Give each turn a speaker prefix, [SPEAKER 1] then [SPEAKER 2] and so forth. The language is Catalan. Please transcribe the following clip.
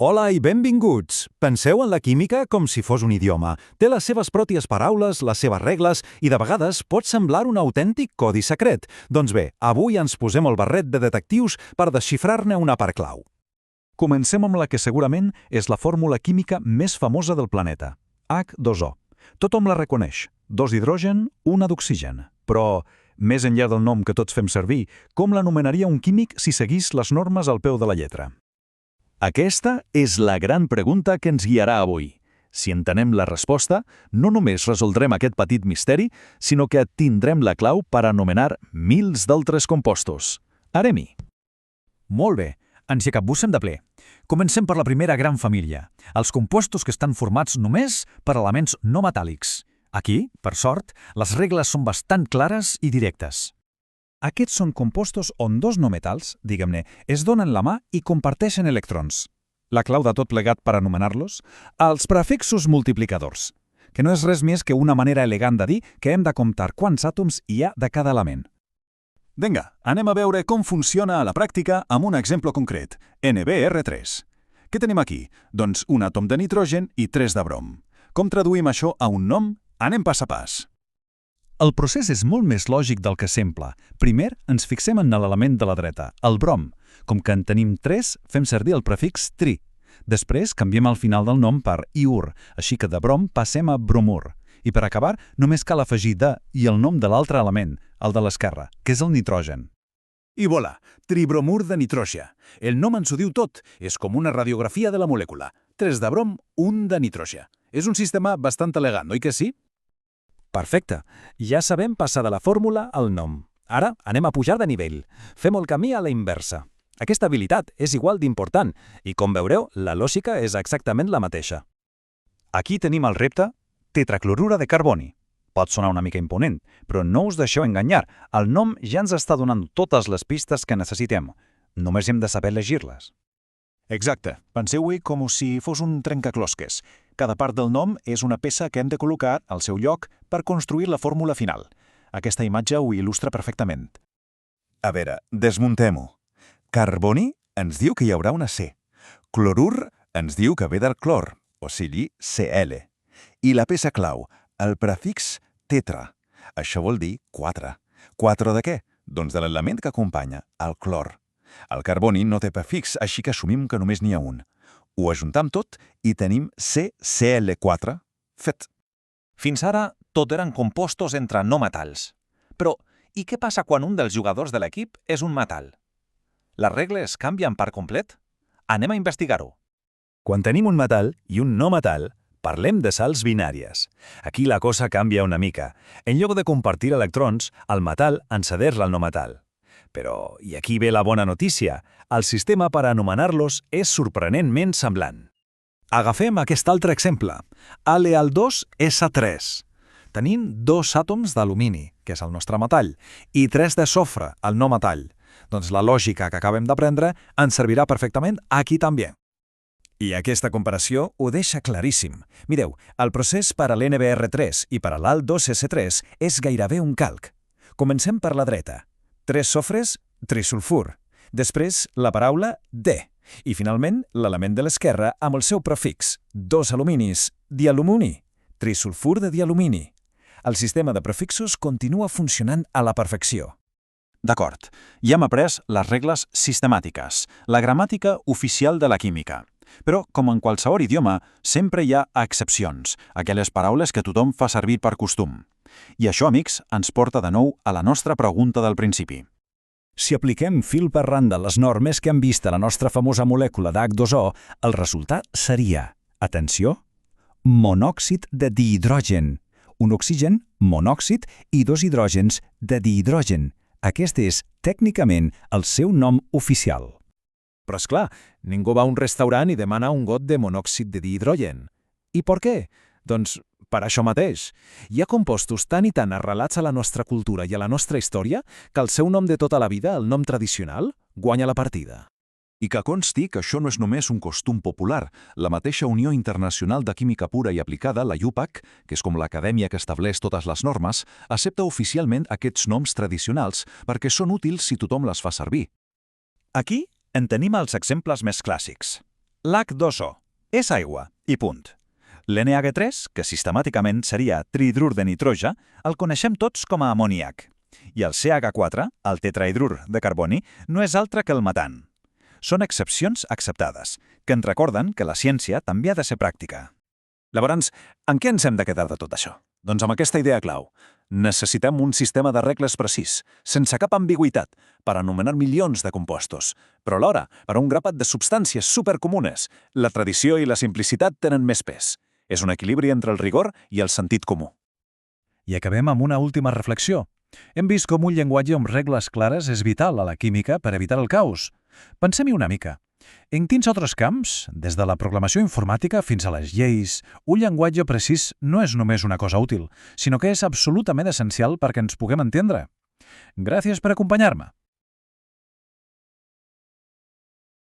[SPEAKER 1] Hola i benvinguts! Penseu en la química com si fos un idioma. Té les seves pròpies paraules, les seves regles i de vegades pot semblar un autèntic codi secret. Doncs bé, avui ens posem el barret de detectius per desxifrar-ne una part clau. Comencem amb la que segurament és la fórmula química més famosa del planeta, H2O. Tothom la reconeix, dos d'hidrogen, una d'oxigen. Però, més enllà del nom que tots fem servir, com l'anomenaria un químic si seguís les normes al peu de la lletra? Aquesta és la gran pregunta que ens guiarà avui. Si entenem la resposta, no només resoldrem aquest petit misteri, sinó que tindrem la clau per anomenar mils d'altres compostos. Anem-hi!
[SPEAKER 2] Molt bé, ens hi capbussem de ple. Comencem per la primera gran família, els compostos que estan formats només per elements no metàl·lics. Aquí, per sort, les regles són bastant clares i directes. Aquests són compostos on dos no metals, diguem-ne, es donen la mà i comparteixen electrons. La clau de tot plegat per anomenar-los? Els prefixos multiplicadors, que no és res més que una manera elegant de dir que hem de comptar quants àtoms hi ha de cada element.
[SPEAKER 1] Vinga, anem a veure com funciona a la pràctica amb un exemple concret, NBr3. Què tenim aquí? Doncs un àtom de nitrogen i 3 de brom. Com traduïm això a un nom? Anem pas a pas.
[SPEAKER 2] El procés és molt més lògic del que sembla. Primer, ens fixem en l'element de la dreta, el brom. Com que en tenim 3, fem servir el prefix tri. Després, canviem el final del nom per iur, així que de brom passem a bromur. I per acabar, només cal afegir de i el nom de l'altre element, el de l'esquerra, que és el nitrogen.
[SPEAKER 1] I voilà, tribromur de nitrogen. El nom ens ho diu tot, és com una radiografia de la molècula. 3 de brom, 1 de nitrogen. És un sistema bastant elegant, oi que sí?
[SPEAKER 2] Perfecte. Ja sabem passar de la fórmula al nom. Ara anem a pujar de nivell. Fem el camí a la inversa. Aquesta habilitat és igual d'important i, com veureu, la lògica és exactament la mateixa. Aquí tenim el repte tetraclorura de carboni. Pot sonar una mica imponent, però no us deixeu enganyar. El nom ja ens està donant totes les pistes que necessitem. Només hem de saber llegir-les.
[SPEAKER 1] Exacte. Penseu-hi com si fos un trencaclosques. Cada part del nom és una peça que hem de col·locar al seu lloc per construir la fórmula final. Aquesta imatge ho il·lustra perfectament. A veure, desmuntem-ho. Carboni ens diu que hi haurà una C. Clorur ens diu que ve del clor, o sigui, Cl. I la peça clau, el prefix tetra. Això vol dir 4. 4 de què? Doncs de l'element que acompanya, el clor. El carboni no té prefix, així que assumim que només n'hi ha un. Ho ajuntam tot i tenim CCl4 fet.
[SPEAKER 3] Fins ara, tot eren compostos entre no metalls. Però, i què passa quan un dels jugadors de l'equip és un metall? Les regles canvien per complet? Anem a investigar-ho.
[SPEAKER 2] Quan tenim un metall i un no metall, parlem de sals binàries. Aquí la cosa canvia una mica. En lloc de compartir electrons, el metall en cedeix-la al no metall. Però, i aquí ve la bona notícia, el sistema per anomenar-los és sorprenentment semblant. Agafem aquest altre exemple, Al2S3. Tenim 2 àtoms d'alumini, que és el nostre metall, i 3 de sofre, el no metall. Doncs la lògica que acabem d'aprendre ens servirà perfectament aquí també. I aquesta comparació ho deixa claríssim. Mireu, el procés per a l'NBr3 i per a l'Al2S3 és gairebé un calc. Comencem per la dreta. 3 sofres, trisulfur. Després, la paraula de. I finalment, l'element de l'esquerra amb el seu prefix, 2 aluminis, dialumini, trisulfur de dialumini. El sistema de prefixos continua funcionant a la perfecció.
[SPEAKER 1] D'acord, ja hem après les regles sistemàtiques, la gramàtica oficial de la química. Però, com en qualsevol idioma, sempre hi ha excepcions, aquelles paraules que tothom fa servir per costum. I això, amics, ens porta de nou a la nostra pregunta del principi.
[SPEAKER 2] Si apliquem fil per randa les normes que hem vist a la nostra famosa molècula d'H2O, el resultat seria, atenció, monòxid de dihidrogen. Un oxigen, monòxid, i 2 hidrògens de dihidrogen. Aquest és, tècnicament, el seu nom oficial.
[SPEAKER 3] Però és clar, ningú va a un restaurant i demana un got de monòxid de dihidrogen. I per què? Doncs per això mateix. Hi ha compostos tan i tan arrelats a la nostra cultura i a la nostra història que el seu nom de tota la vida, el nom tradicional, guanya la partida.
[SPEAKER 1] I que consti que això no és només un costum popular. La mateixa Unió Internacional de Química Pura i Aplicada, la UPAC, que és com l'acadèmia que estableix totes les normes, accepta oficialment aquests noms tradicionals perquè són útils si tothom les fa servir.
[SPEAKER 3] Aquí en tenim els exemples més clàssics.
[SPEAKER 1] L'H2O és aigua, i punt. L'NH3, que sistemàticament seria tridrur de nitrogen, el coneixem tots com a amoníac. I el CH4, el tetrahidrur de carboni, no és altre que el metan. Són excepcions acceptades, que ens recorden que la ciència també ha de ser pràctica.
[SPEAKER 3] Llavors, en què ens hem de quedar de tot això? Doncs amb aquesta idea clau. Necessitem un sistema de regles precís, sense cap ambigüitat, per anomenar milions de compostos. Però alhora, per a un grapat de substàncies supercomunes, la tradició i la simplicitat tenen més pes. És un equilibri entre el rigor i el sentit comú.
[SPEAKER 2] I acabem amb una última reflexió. Hem vist com un llenguatge amb regles clares és vital a la química per evitar el caos. Pensem-hi una mica. En quins altres camps, des de la programació informàtica fins a les lleis, un llenguatge precís no és només una cosa útil, sinó que és absolutament essencial perquè ens puguem entendre? Gràcies per acompanyar-me.